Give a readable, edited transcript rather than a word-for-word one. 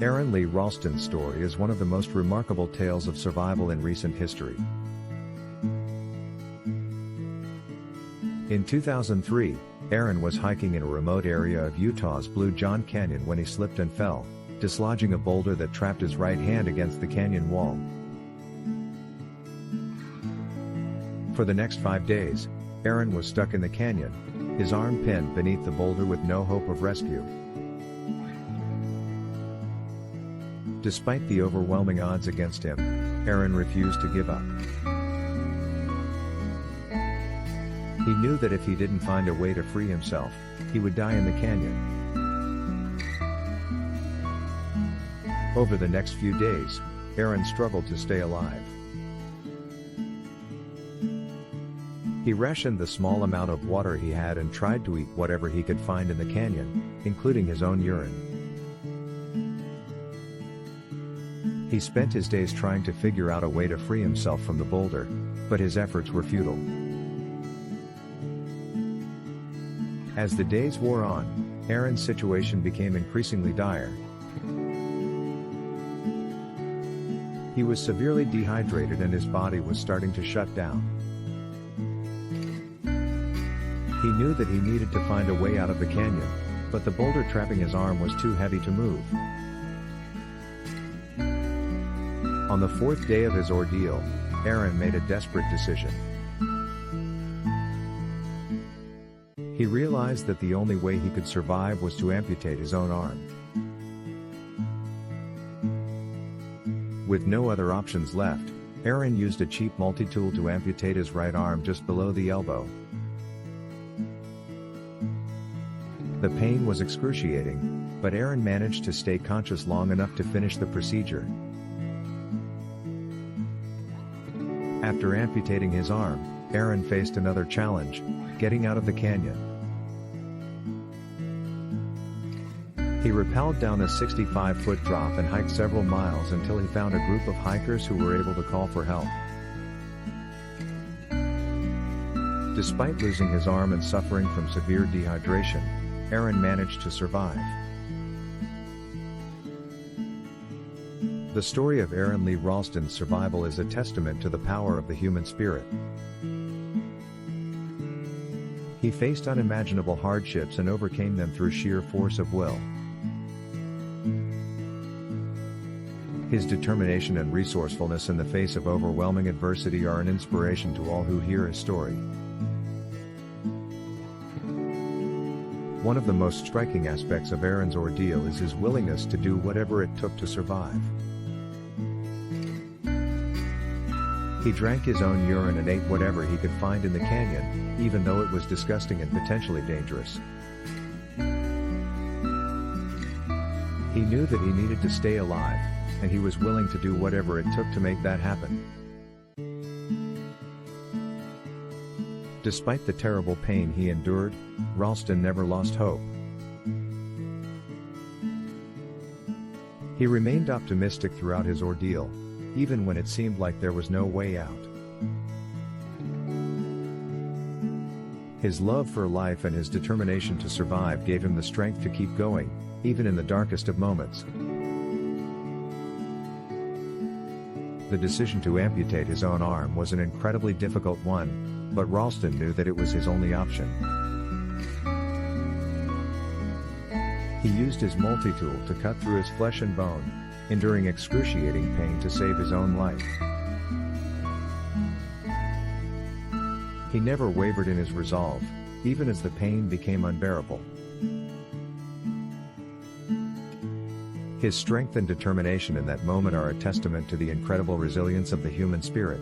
Aron Lee Ralston's story is one of the most remarkable tales of survival in recent history. In 2003, Aron was hiking in a remote area of Utah's Blue John Canyon when he slipped and fell, dislodging a boulder that trapped his right hand against the canyon wall. For the next 5 days, Aron was stuck in the canyon, his arm pinned beneath the boulder with no hope of rescue. Despite the overwhelming odds against him, Aron refused to give up. He knew that if he didn't find a way to free himself, he would die in the canyon. Over the next few days, Aron struggled to stay alive. He rationed the small amount of water he had and tried to eat whatever he could find in the canyon, including his own urine. He spent his days trying to figure out a way to free himself from the boulder, but his efforts were futile. As the days wore on, Aron's situation became increasingly dire. He was severely dehydrated and his body was starting to shut down. He knew that he needed to find a way out of the canyon, but the boulder trapping his arm was too heavy to move. On the 4th day of his ordeal, Aron made a desperate decision. He realized that the only way he could survive was to amputate his own arm. With no other options left, Aron used a cheap multi-tool to amputate his right arm just below the elbow. The pain was excruciating, but Aron managed to stay conscious long enough to finish the procedure. After amputating his arm, Aron faced another challenge: getting out of the canyon. He rappelled down a 65-foot drop and hiked several miles until he found a group of hikers who were able to call for help. Despite losing his arm and suffering from severe dehydration, Aron managed to survive. The story of Aron Lee Ralston's survival is a testament to the power of the human spirit. He faced unimaginable hardships and overcame them through sheer force of will. His determination and resourcefulness in the face of overwhelming adversity are an inspiration to all who hear his story. One of the most striking aspects of Aron's ordeal is his willingness to do whatever it took to survive. He drank his own urine and ate whatever he could find in the canyon, even though it was disgusting and potentially dangerous. He knew that he needed to stay alive, and he was willing to do whatever it took to make that happen. Despite the terrible pain he endured, Ralston never lost hope. He remained optimistic throughout his ordeal, even when it seemed like there was no way out. His love for life and his determination to survive gave him the strength to keep going, even in the darkest of moments. The decision to amputate his own arm was an incredibly difficult one, but Ralston knew that it was his only option. He used his multi-tool to cut through his flesh and bone, enduring excruciating pain to save his own life. He never wavered in his resolve, even as the pain became unbearable. His strength and determination in that moment are a testament to the incredible resilience of the human spirit.